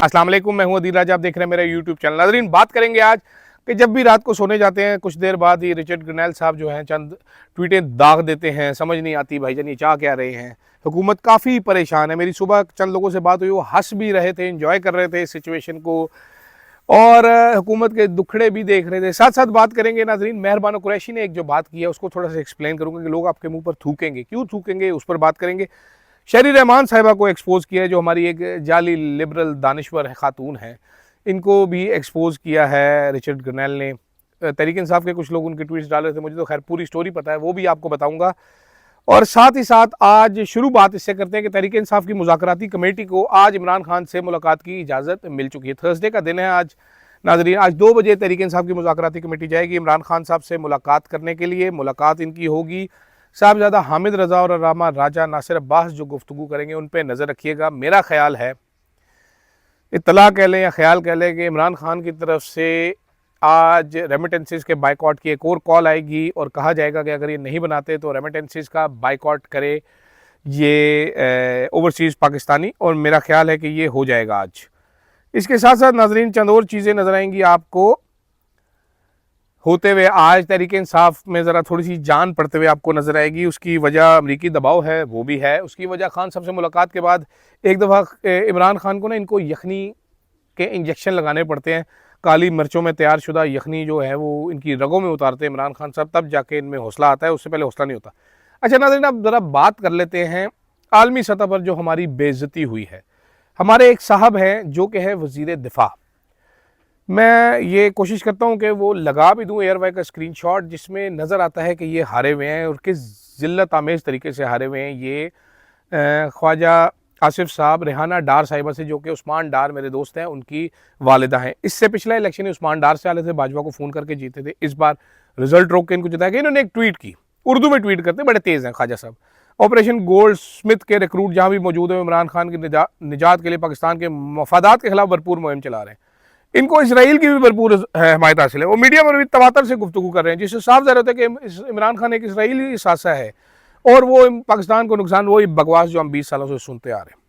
अस्सलाम वालेकुम, मैं हूं अदील राजा। आप देख रहे हैं मेरा यूट्यूब चैनल। नाज़रीन, बात करेंगे आज कि जब भी रात को सोने जाते हैं कुछ देर बाद ही रिचर्ड ग्रैनेल साहब जो हैं चंद ट्वीटें दाग देते हैं। समझ नहीं आती भाईजान ये चाह क्या रहे हैं। हुकूमत काफ़ी परेशान है। मेरी सुबह चंद लोगों से बात हुई, वो हंस भी रहे थे, इंजॉय कर रहे थे इस सिचुएशन को, और हुकूमत के दुखड़े भी देख रहे थे। साथ साथ बात करेंगे नाज़रीन, मेहरबान कुरैशी ने एक जो बात की है उसको थोड़ा सा एक्सप्लेन करूँगा कि लोग आपके मुँह पर थूकेंगे, क्यों थूकेंगे, उस पर बात करेंगे। शहरी रहमान साहिबा को एक्सपोज़ किया है, जो हमारी एक जाली लिबरल दानिश्वर खातून है, इनको भी एक्सपोज़ किया है रिचर्ड ग्रैनेल ने। तहरीक इंसाफ के कुछ लोग उनके ट्वीट्स डाल रहे थे, मुझे तो खैर पूरी स्टोरी पता है, वो भी आपको बताऊंगा। और साथ ही साथ आज शुरू बात इससे करते हैं कि तहरीक इंसाफ की मुज़ाकराती कमेटी को आज इमरान खान से मुलाकात की इजाज़त मिल चुकी है। थर्सडे का दिन है आज नाज़रीन। आज 2 बजे तहरीक इंसाफ की मुज़ाकराती कमेटी जाएगी इमरान खान साहब से मुलाकात करने के लिए। मुलाकात इनकी होगी साहबजादा हामिद रज़ा और रामा राजा नासिर अब्बास जो गुफ्तगू करेंगे उन पर नज़र रखिएगा। मेरा ख्याल है, इत्तला कह लें या ख्याल कह लें, कि इमरान खान की तरफ से आज रेमिटेंसेस के बाइकआउट की एक और कॉल आएगी और कहा जाएगा कि अगर ये नहीं बनाते तो रेमिटेंसेस का बाइकआउट करे ये ओवरसीज़ पाकिस्तानी, और मेरा ख्याल है कि ये हो जाएगा आज। इसके साथ साथ नाजरीन चंद और चीज़ें नज़र आएंगी आपको होते हुए। आज तहरीक इंसाफ में ज़रा थोड़ी सी जान पड़ते हुए आपको नज़र आएगी। उसकी वजह अमरीकी दबाव है, वो भी है। उसकी वजह खान साहब से मुलाकात के बाद एक दफ़ा इमरान खान को ना इनको यखनी के इंजेक्शन लगाने पड़ते हैं। काली मिर्चों में तैयार शुदा यखनी जो है वो इनकी रगों में उतारते हैं इमरान खान साहब, तब जाके इनमें हौसला आता है, उससे पहले हौसला नहीं होता। अच्छा नाज़रीन, अब ज़रा बात कर लेते हैं आलमी सतह पर जो हमारी बेइज्जती हुई है। हमारे एक साहब हैं जो कि है वज़ीर दिफा। मैं ये कोशिश करता हूँ कि वो लगा भी दूँ एयरवाई का स्क्रीनशॉट जिसमें नज़र आता है कि ये हारे हुए हैं और किस ज़िल्लत आमेज़ तरीके से हारे हुए हैं। ये ख्वाजा आसिफ साहब रेहाना डार साहिबा से, जो कि उस्मान डार मेरे दोस्त हैं, उनकी वालिदा हैं। इससे पिछला इलेक्शन उस्मान डार से आए थे, बाजवा को फ़ोन करके जीते थे। इस बार रिजल्ट रोक के इनको जिताया गया। इन्होंने एक ट्वीट की, उर्दू में ट्वीट करते बड़े तेज़ हैं Khwaja Sahab. Operation gold Smith के रिक्रूट जहाँ भी मौजूद है, इमरान खान की निजात के लिए पाकिस्तान के मफादात के खिलाफ भरपूर मुहिम चला रहे हैं। इनको इसराइल की भी भरपूर हमायत हासिल है। वो मीडिया पर भी तवातर से गुफ्तगू कर रहे हैं, जिससे साफ ज़ाहिर होता है कि इमरान खान एक इसराइली सासा है और वो पाकिस्तान को नुकसान, वही बकवास जो हम 20 सालों से सुनते आ रहे हैं।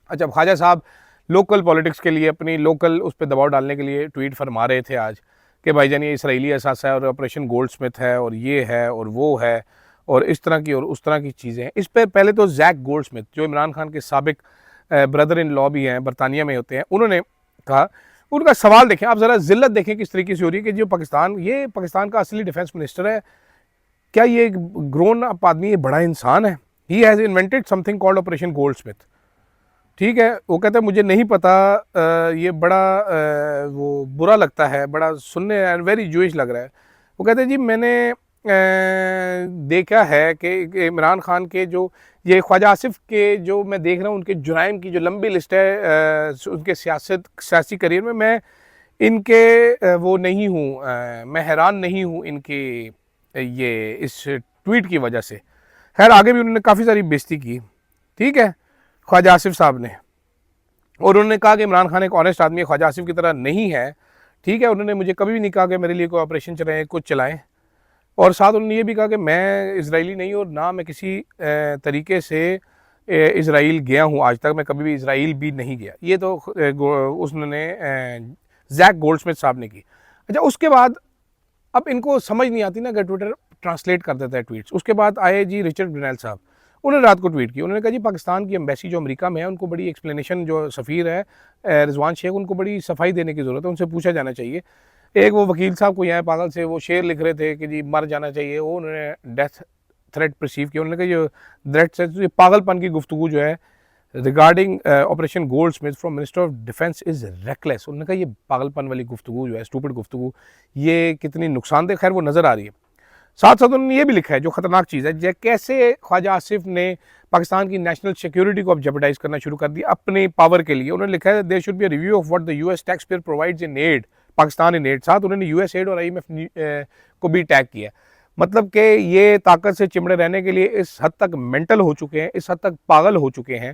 अच्छा, ख्वाजा साहब लोकल पॉलिटिक्स के लिए, अपनी लोकल उस पर दबाव डालने के लिए ट्वीट फरमा रहे थे आज कि भाईजान ये इसराइली एहसास है और ऑपरेशन गोल्ड स्मिथ है और ये है और वो है और इस तरह की और उस तरह की चीज़ें हैं। इस पर पहले तो जैक गोल्ड स्मिथ जो इमरान खान के साबिक ब्रदर इन लॉ भी हैं, बरतानिया में होते हैं, उन्होंने कहा, उनका सवाल देखें आप ज़रा, ज़िल्लत देखें किस तरीके से हो रही है कि जो ये पाकिस्तान का असली डिफेंस मिनिस्टर है, क्या ये ग्रोन अप आदमी, ये बड़ा इंसान है। He has invented something called operation gold Smith. ठीक है, वो कहते हैं मुझे नहीं पता, ये बड़ा वो बुरा लगता है, बड़ा सुनने वेरी जूइश लग रहा है। वो कहते हैं जी मैंने देखा है कि इमरान खान के जो ये ख्वाजा आसिफ के जो मैं देख रहा हूँ, उनके जुराइम की जो लंबी लिस्ट है उनके सियासी करियर में, मैं इनके वो नहीं हूँ, मैं हैरान नहीं हूँ इनके ये इस ट्वीट की वजह से। खैर आगे भी उन्होंने काफ़ी सारी बेइज्जती की, ठीक है, ख्वाजा आसिफ साहब ने, और उन्होंने कहा कि इमरान खान एक ऑनेस्ट आदमी ख्वाजा आसिफ की तरह नहीं है। ठीक है, उन्होंने मुझे कभी भी नहीं कहा कि मेरे लिए कोई ऑपरेशन चलाएं, कुछ चलाएं, और साथ उन्होंने ये भी कहा कि मैं इजरायली नहीं और ना मैं किसी तरीके से इजराइल गया हूँ, आज तक मैं कभी भी इजराइल भी नहीं गया। ये तो उसने जैक गोल्डस्मिथ साहब ने की। अच्छा, उसके बाद अब इनको समझ नहीं आती ना कि ट्विटर ट्रांसलेट कर देता है ट्वीट्स। उसके बाद आए जी रिचर्ड ग्रैनेल साहब, उन्होंने रात को ट्वीट की। उन्होंने कहा जी पाकिस्तान की एम्बेसी जो अमेरिका में है उनको बड़ी एक्सप्लेनेशन, जो सफ़ीर है रिजवान शेख, उनको बड़ी सफाई देने की ज़रूरत है, उनसे पूछा जाना चाहिए। एक वो वकील साहब को यहाँ पागल से वो शेर लिख रहे थे कि जी मर जाना चाहिए, वो उन्होंने डेथ थ्रेट परसीव किया। उन्होंने कहा जो थ्रेट से ये पागलपन की गुफ्तगू जो है regarding operation gold Smith from minister of defence is reckless. उन्होंने कहा ये पागलपन वाली गुफ्तगू जो है, स्टूपिड गुफ्तगू, ये कितनी नुकसानदेह, खैर वो नज़र आ रही है। साथ साथ उन्होंने ये भी लिखा है जो ख़तरनाक चीज़ है, जैसे कैसे ख्वाजा आसिफ ने पाकिस्तान की नेशनल सिक्योरिटी को अब जेपरडाइज करना शुरू कर दिया अपने पावर के लिए। उन्होंने लिखा है there should be a review of what the US tax payer provides in aid, Pakistan in aid. साथ उन्होंने यूएस एड और IMF को भी टैग किया। मतलब कि ये ताकत से चिमड़े रहने के लिए इस हद तक मेंटल हो चुके हैं, इस हद तक पागल हो चुके हैं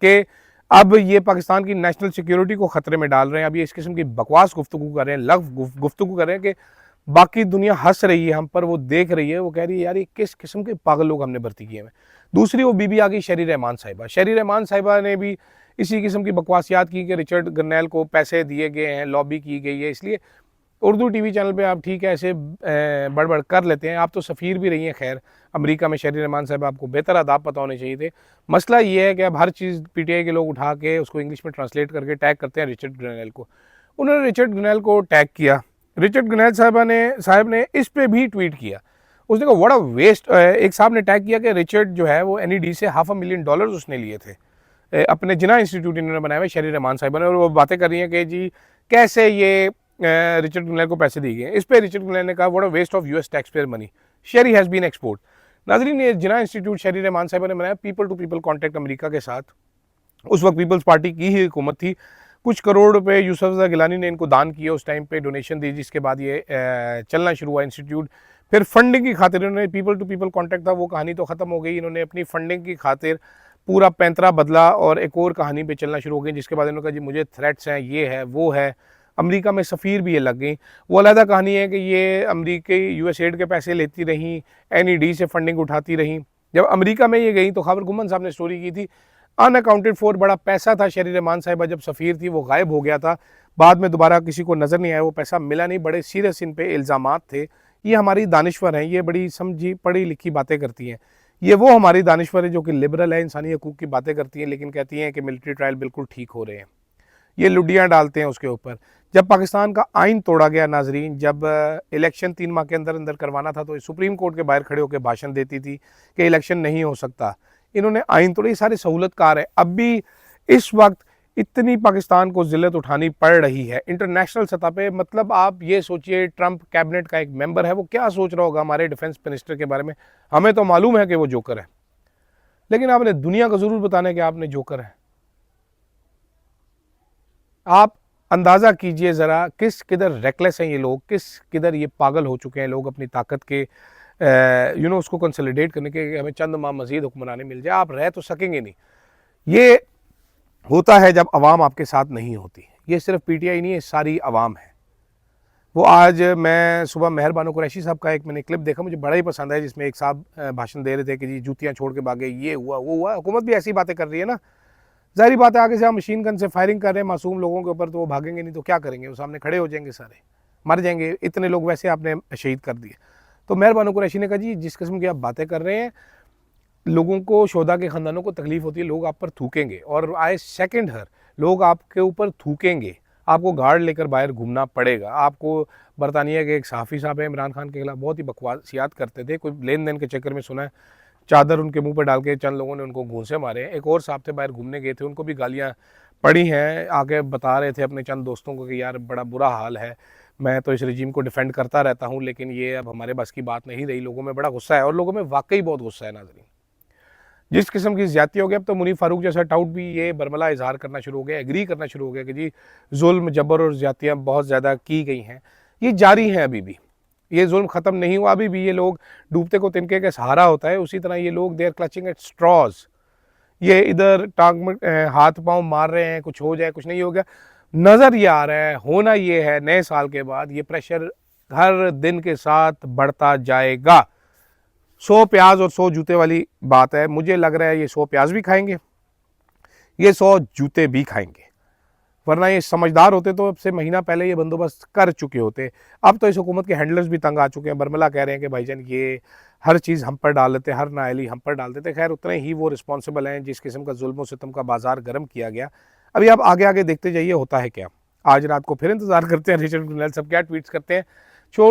कि अब ये पाकिस्तान की नेशनल सिक्योरिटी को ख़तरे में डाल रहे हैं। अब ये इस किस्म की बकवास गुफ्तगू कर रहे हैं, लफ गुफ्तगू कर रहे हैं कि बाकी दुनिया हंस रही है हम पर, वो देख रही है, वो कह रही है यार ये किस किस्म के पागल लोग हमने भर्ती किए हैं। दूसरी वो बीबी आ गई शेरी रहमान साहिबा। शेरी रहमान साहिबा ने भी इसी किस्म की बकवासियात की कि रिचर्ड गरनैल को पैसे दिए गए हैं, लॉबी की गई है, इसलिए उर्दू टीवी चैनल पे आप ठीक है ऐसे बड़बड़ कर लेते हैं। आप तो सफ़ीर भी रही हैं खैर अमेरिका में शेरी रहमान साहब, आपको बेहतर आदाब पता होने चाहिए थे। मसला ये है कि अब हर चीज़ पीटीआई के लोग उठा के उसको इंग्लिश में ट्रांसलेट करके टैग करते हैं रिचर्ड ग्रेनेल को। उन्होंने रिचर्ड ग्रेनेल को टैग किया। रिचर्ड ग्रेनेल साहब ने इस पर भी ट्वीट किया। उसने कहा व्हाट अ वेस्ट। एक साहब ने टैग किया कि रिचर्ड जो है वो NED से $500,000 उसने लिए थे अपने जिना इंस्टीट्यूट इन्होंने बनाया हुआ शेरी रहमान साहिबा ने, और वो बातें कर रही हैं कि जी कैसे ये रिचर्ड ग्रेनेल को पैसे दिए गए। इस पर रिचर्ड ग्रेनेल ने कहा what a waste of US tax payer money, Sherry has been export. नाजरीन ये जिना इंस्टीट्यूट शेरी रहमान साहिबा ने बनाया people to people contact America के साथ। उस वक्त पीपल्स पार्टी की ही हुकूमत थी। कुछ करोड़ रुपए यूसुफ गिलानी ने इनको दान किए उस टाइम पे, डोनेशन दी, जिसके बाद ये चलना शुरू हुआ इंस्टीट्यूट। फिर फंडिंग की खातिर इन्होंने पीपल टू पीपल कॉन्टैक्ट था, वो कहानी तो ख़त्म हो गई। इन्होंने अपनी फंडिंग की खातिर पूरा पैंतरा बदला और एक और कहानी पे चलना शुरू हो गई, जिसके बाद इन्होंने कहा जी मुझे थ्रेट्स हैं, ये है वो है। अमेरिका में सफ़ीर भी ये लग गई। वो अलहदा कहानी है कि ये अमेरिकी USAID के पैसे लेती रहीं, NED से फंडिंग उठाती रहीं। जब अमेरिका में ये गई तो खबर गुमन साहब ने स्टोरी की थी, अनअकाउंटेड फॉर बड़ा पैसा था शेरी रहमान साहिबा जब सफ़ीर थी, वो गायब हो गया था। बाद में दोबारा किसी को नज़र नहीं आया, वो पैसा मिला नहीं। बड़े सीरियस इन पे इल्ज़ामात थे। ये हमारी दानिश्वर हैं, ये बड़ी समझी पढ़ी लिखी बातें करती हैं। ये वो हमारी दानिश्वर है जो कि लिबरल है, इंसानी हकूक़ की बातें करती हैं, लेकिन कहती हैं कि मिलिट्री ट्रायल बिल्कुल ठीक हो रहे हैं। ये लुडियाँ डालते हैं उसके ऊपर। जब पाकिस्तान का आइन तोड़ा गया नाजरीन, जब इलेक्शन 3 माह के अंदर अंदर करवाना था, तो सुप्रीम कोर्ट के बाहर खड़े होकर भाषण देती थी कि इलेक्शन नहीं हो सकता। इन्होंने आइन तोड़े, सारे सहूलतकार है। अब भी इस वक्त इतनी पाकिस्तान को जिल्लत उठानी पड़ रही है इंटरनेशनल सतह पे। मतलब आप ये सोचिए, ट्रंप कैबिनेट का एक मेंबर है, वो क्या सोच रहा होगा हमारे डिफेंस मिनिस्टर के बारे में। हमें तो मालूम है कि वो जोकर है, लेकिन आपने दुनिया को जरूर बताना कि आपने जोकर है। आप अंदाज़ा कीजिए ज़रा किस किधर रेकलेस हैं ये लोग, किस किधर ये पागल हो चुके हैं लोग अपनी ताकत के उसको कंसोलिडेट करने के, हमें चंद माह मजीद हुक्मरानी मिल जाए। आप रह तो सकेंगे नहीं। ये होता है जब अवाम आपके साथ नहीं होती। ये सिर्फ PTI नहीं है, सारी अवाम है। वो आज मैं सुबह मेहर बानो कुरैशी साहब का एक मैंने क्लिप देखा, मुझे बड़ा ही पसंद है, जिसमें एक साहब भाषण दे रहे थे कि जी जूतियाँ छोड़ के भागे, ये हुआ वो हुआ। हुकूमत भी ऐसी बातें कर रही है ना, जाहिर बात है आगे से हम मशीन गन से फायरिंग कर रहे हैं मासूम लोगों के ऊपर, तो वो भागेंगे नहीं तो क्या करेंगे, वो सामने खड़े हो जाएंगे, सारे मर जाएंगे। इतने लोग वैसे आपने शहीद कर दिए। तो मेहर बानो कुरैशी ने कहा जी जिस किस्म की आप बातें कर रहे हैं, लोगों को, शोधा के ख़ानदानों को तकलीफ़ होती है, लोग आप पर थूकेंगे, और आए सेकंड हर लोग आपके ऊपर थूकेंगे। आपको गार्ड लेकर बाहर घूमना पड़ेगा। आपको बरतानिया के एक सहाफ़ी साहब हैं, इमरान खान के खिलाफ बहुत ही बकवासियात करते थे, कोई लेन देन के चक्कर में सुना है चादर उनके मुंह पर डाल के चंद लोगों ने उनको घूंसे मारे। एक और साहब थे बाहर घूमने गए थे, उनको भी गालियाँ पड़ी हैं। आगे बता रहे थे अपने चंद दोस्तों को कि यार बड़ा बुरा हाल है, मैं तो इस रजीम को डिफेंड करता रहता हूँ, लेकिन ये अब हमारे बस की बात नहीं रही। लोगों में बड़ा गुस्सा है, और लोगों में वाकई बहुत गुस्सा है नाज़रीन। जिस किस्म की ज़्यादती हो गई, अब तो मुनीर फारूक जैसा टाउट भी ये बरमला इजहार करना शुरू हो गया, एग्री करना शुरू हो गया कि जी जुल्म जबर और ज़्यादतियाँ बहुत ज़्यादा की गई हैं, ये जारी हैं अभी भी, ये जुल्म ख़त्म नहीं हुआ। अभी भी ये लोग, डूबते को तिनके का सहारा होता है, उसी तरह ये लोग they are clutching at straws. ये इधर टांग में हाथ पांव मार रहे हैं, कुछ हो जाए, कुछ नहीं हो गया। नज़र ये आ रहा है, होना ये है, नए साल के बाद ये प्रेशर हर दिन के साथ बढ़ता जाएगा। 100 प्याज और 100 जूते वाली बात है। मुझे लग रहा है ये 100 प्याज भी खाएंगे, ये 100 जूते भी खाएंगे, वरना ये समझदार होते तो अब से महीना पहले ये बंदोबस्त कर चुके होते। अब तो इस हुकूमत के हैंडलर्स भी तंग आ चुके हैं। बरमला कह रहे हैं कि भाईजान ये हर चीज़ हम पर डाल देते, हर नाअहली हम पर डाल देते। खैर उतने ही वो रिस्पॉन्सिबल हैं जिस किस्म का जुल्म सितम का बाजार गर्म किया गया। अभी आप आगे आगे देखते जाइए होता है क्या। आज रात को फिर इंतज़ार करते हैं रिचर्ड ग्रेनेल सब क्या ट्वीट्स करते हैं।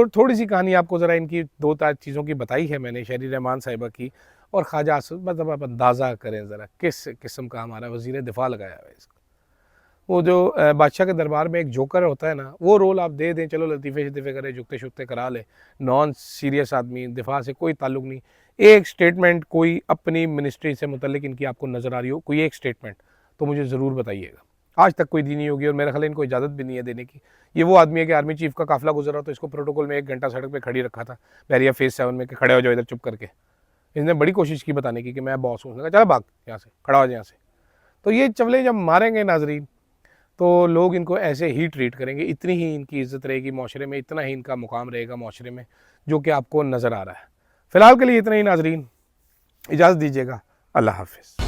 थोड़ी सी कहानी आपको ज़रा इनकी 2-4 चीज़ों की बताई है मैंने, शेरी रहमान साहिबा की और ख्वाजा आसिफ। मतलब आप अंदाज़ा करें ज़रा किस किस्म का हमारा वज़ीर दिफा लगाया हुआ है इसका। वो जो बादशाह के दरबार में एक जोकर होता है ना, वो रोल आप दे दें, चलो लतीफ़े शतीफ़े करे, जुगते शुगते करा ले, नॉन सीरियस आदमी, दिफा से कोई ताल्लुक नहीं। एक स्टेटमेंट कोई अपनी मिनिस्ट्री से मुतल्लिक इनकी आपको नज़र आ रही हो, कोई एक स्टेटमेंट, तो मुझे ज़रूर बताइएगा। आज तक कोई दी नहीं होगी, और मेरा ख्याल इनको इजाज़त भी नहीं है देने की। ये वो आदमी है कि आर्मी चीफ का काफिला गुजरा तो इसको प्रोटोकॉल में 1 घंटा सड़क पे खड़ी रखा था, बैरिया फेज 7 में, कि खड़े हो जाओ इधर चुप करके। इसने बड़ी कोशिश की बताने की कि मैं बॉस हूँ, चलो भाग यहाँ से, खड़ा हो जाए यहाँ से। तो ये चवले जब मारेंगे नाजरीन, तो लोग इनको ऐसे ही ट्रीट करेंगे, इतनी ही इनकी इज्जत रहेगी माशरे में, इतना ही इनका मुकाम रहेगा माशरे में, जो कि आपको नज़र आ रहा है। फ़िलहाल के लिए इतना ही नाजरीन, इजाज़त दीजिएगा। अल्लाह हाफ़िज़।